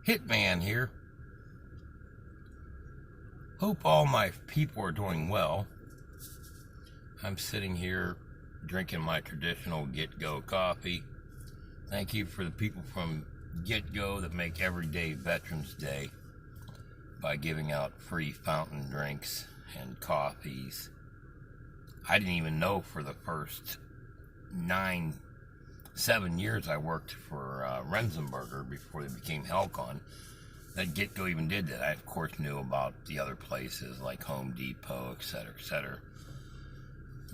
Hitman here. Hope all my people are doing well. I'm sitting here drinking my traditional Get Go coffee. Thank you for the people from Get Go that make every day Veterans Day by giving out free fountain drinks and coffees. I didn't even know for the first 7 years I worked for Renzenberger before they became Helcon that Get Go even did that. I, of course, knew about the other places like Home Depot, etc., etc.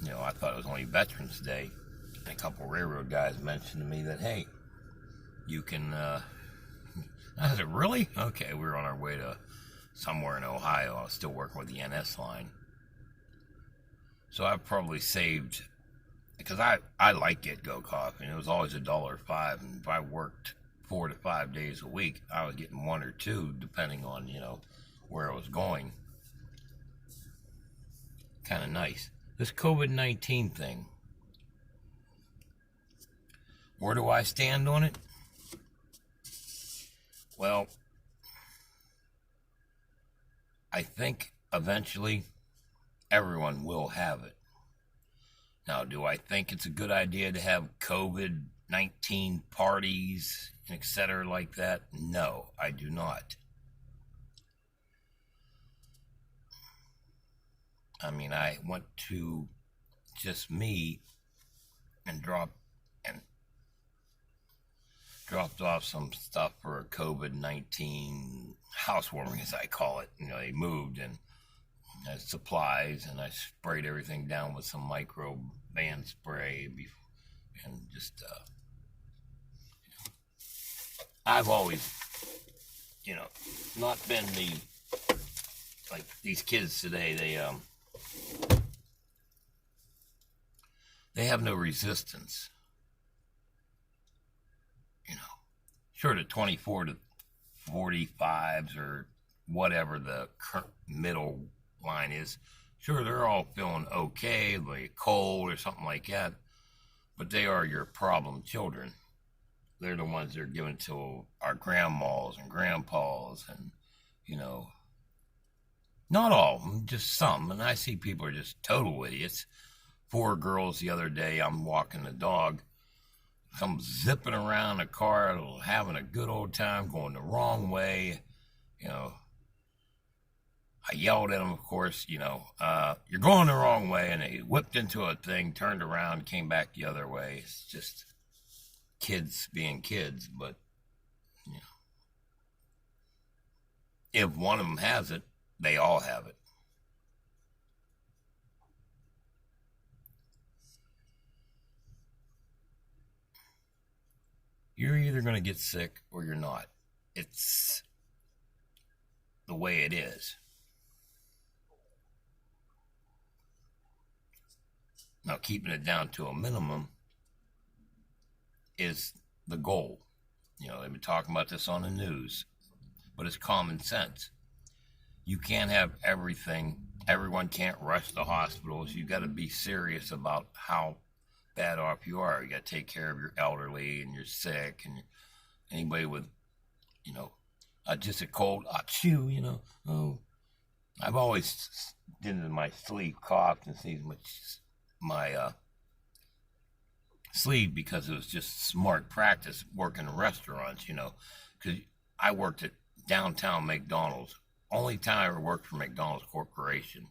You know, I thought it was only Veterans Day. And a couple railroad guys mentioned to me that, hey, you can, I said, really? Okay, we were on our way to somewhere in Ohio. I was still working with the NS line. So I've probably saved, because I like Get Go coffee, and it was always $1.05, and if I worked 4 to 5 days a week, I was getting 1 or 2, depending on, where I was going. Kind of nice. This COVID-19 thing, where do I stand on it? Well, I think eventually everyone will have it. Now, do I think it's a good idea to have COVID-19 parties, etc. like that? No, I do not. I mean, I went to just me and dropped off some stuff for a COVID-19 housewarming, as I call it. They moved and supplies, and I sprayed everything down with some micro band spray, and just I've always, not been like these kids today. They have no resistance. Sure, the 24 to 45s or whatever the middle line is, sure, they're all feeling okay, like cold or something like that, but they are your problem children. They're the ones that are given to our grandmas and grandpas, and not all of them, just some. And I see people are just total idiots. 4 girls the other day, I'm walking the dog, come zipping around a car, having a good old time, going the wrong way. I yelled at them, of course, you're going the wrong way. And they whipped into a thing, turned around, came back the other way. It's just kids being kids. But, if one of them has it, they all have it. You're either going to get sick or you're not. It's the way it is. Now, keeping it down to a minimum is the goal. They've been talking about this on the news, but it's common sense. You can't have everything. Everyone can't rush to hospitals. You got to be serious about how bad off you are. You got to take care of your elderly and your sick and anybody with, just a cold, chew, oh. I've always did in my sleeve, coughed and sneezed my sleeve because it was just smart practice working in restaurants, because I worked at downtown McDonald's. Only time I ever worked for McDonald's Corporation.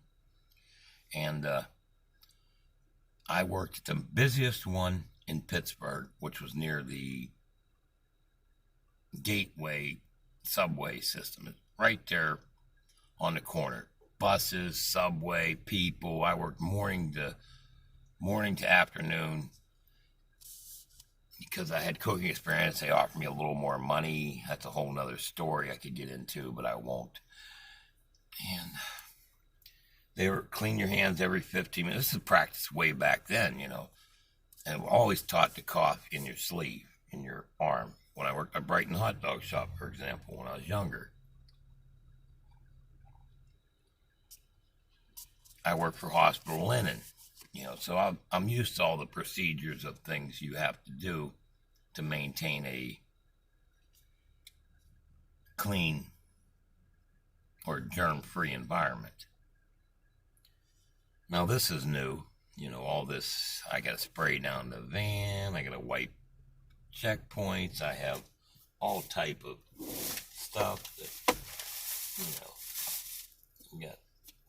And I worked at the busiest one in Pittsburgh, which was near the Gateway subway system. It's right there on the corner. Buses, subway, people. I worked morning to afternoon because I had cooking experience. They offered me a little more money. That's a whole nother story I could get into, but I won't. And they were clean your hands every 15 minutes. This is practice way back then, and we're always taught to cough in your sleeve, in your arm. When I worked at Brighton Hot Dog Shop, for example, when I was younger, I worked for Hospital Linen, so I'm used to all the procedures of things you have to do to maintain a clean or germ-free environment. Now this is new. All this, I got to spray down the van, I got to wipe checkpoints, I have all type of stuff that,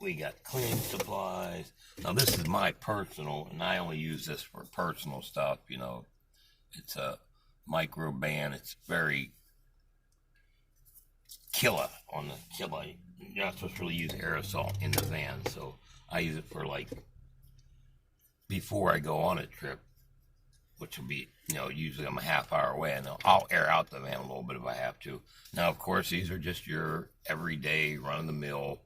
we got cleaning supplies. Now this is my personal, and I only use this for personal stuff, it's a micro ban. It's very killer on the killer. You're not supposed to really use aerosol in the van, so I use it for before I go on a trip, which will be, usually I'm a half hour away, and I'll air out the van a little bit if I have to. Now, of course, these are just your everyday, run-of-the-mill,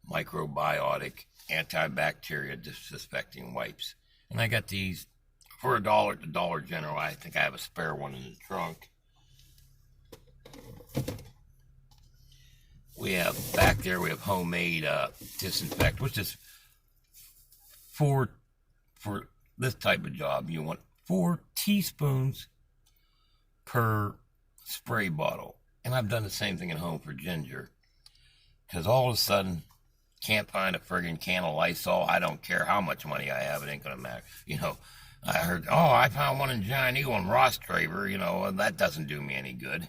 microbiotic, antibacteria disinfecting wipes. And I got these for $1 at the Dollar General. I think I have a spare one in the trunk. We have, back there, we have homemade disinfectant, which is for this type of job, you want 4 teaspoons per spray bottle. And I've done the same thing at home for ginger. Because all of a sudden, can't find a friggin' can of Lysol. I don't care how much money I have, it ain't gonna matter. I heard, I found one in Giant Eagle and Ross Traver, and that doesn't do me any good.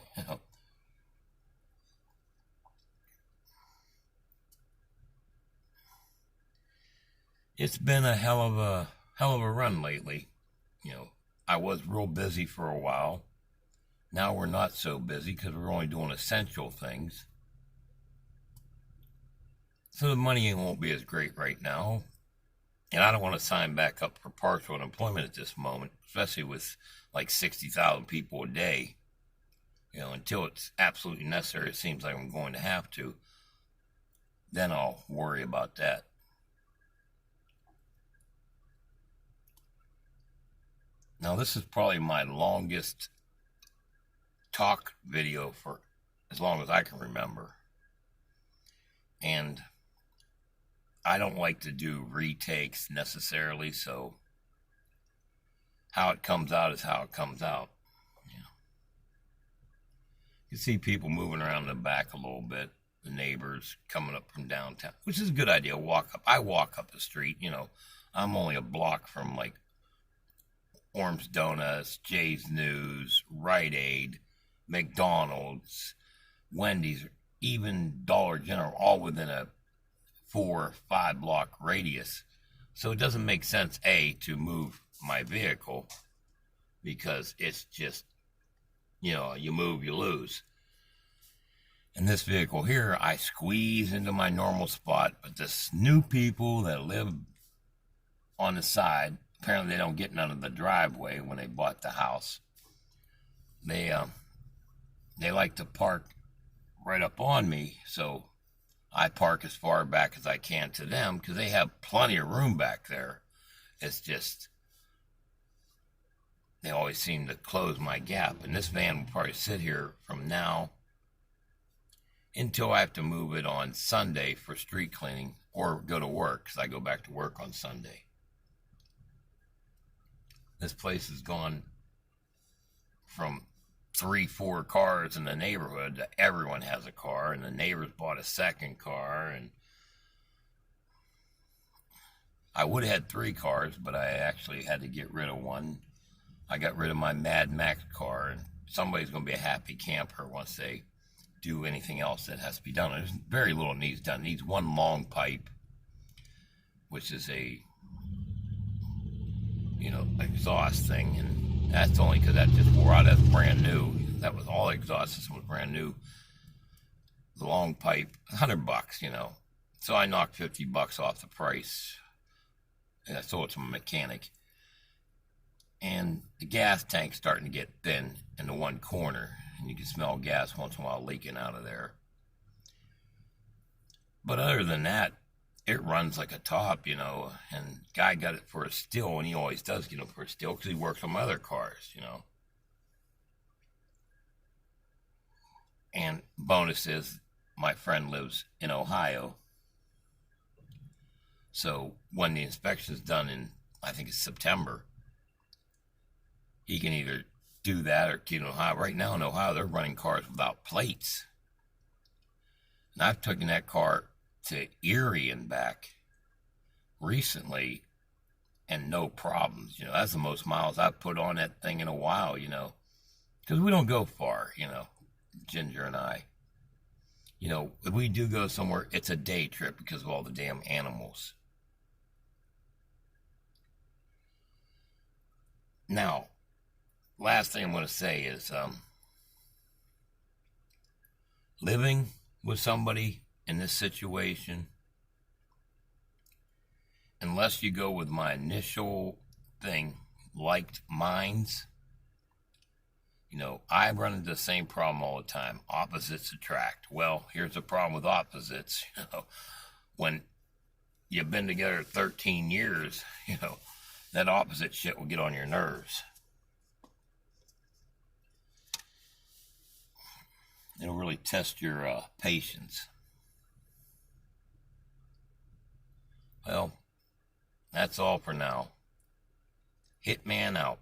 It's been a hell of a run lately. I was real busy for a while. Now we're not so busy because we're only doing essential things. So the money won't be as great right now. And I don't want to sign back up for partial unemployment at this moment, especially with 60,000 people a day. Until it's absolutely necessary, it seems like I'm going to have to. Then I'll worry about that. Now, this is probably my longest talk video for as long as I can remember. And I don't like to do retakes necessarily, so how it comes out is how it comes out. You see people moving around the back a little bit, the neighbors coming up from downtown, which is a good idea. I walk up the street, I'm only a block from Orm's Donuts, Jay's News, Rite Aid, McDonald's, Wendy's, even Dollar General, all within a 4 or 5 block radius. So it doesn't make sense, A, to move my vehicle, because it's just, you move, you lose. And this vehicle here, I squeeze into my normal spot, but this new people that live on the side, apparently they don't get none of the driveway when they bought the house. They like to park right up on me, so I park as far back as I can to them because they have plenty of room back there. It's just they always seem to close my gap, and this van will probably sit here from now until I have to move it on Sunday for street cleaning or go to work, because I go back to work on Sunday. This place has gone from 3-4 cars in the neighborhood to everyone has a car, and the neighbors bought a second car, and I would have had 3 cars, but I actually had to get rid of one. I got rid of my Mad Max car, and somebody's going to be a happy camper once they do anything else that has to be done. There's very little needs done. It needs one long pipe, which is a exhaust thing, and that's only because that just wore out. That's brand new. That was all the exhaust system was brand new. The long pipe, $100, So I knocked $50 off the price, and I sold it to a mechanic. And the gas tank's starting to get thin in the one corner, and you can smell gas once in a while leaking out of there. But other than that, it runs like a top, and guy got it for a steal, and he always does get it for a steal because he works on my other cars, And bonus is my friend lives in Ohio, so when the inspection's done in, I think it's September, he can either do that or get in Ohio. Right now in Ohio, they're running cars without plates. And I've taken that car to Erie and back recently and no problems. That's the most miles I've put on that thing in a while, because we don't go far, Ginger and I. If we do go somewhere, it's a day trip because of all the damn animals. Now, last thing I'm going to say is living with somebody in this situation, unless you go with my initial thing, liked minds, I run into the same problem all the time. Opposites attract. Well, here's the problem with opposites. When you've been together 13 years, that opposite shit will get on your nerves. It'll really test your patience. Well, that's all for now. Hitman out.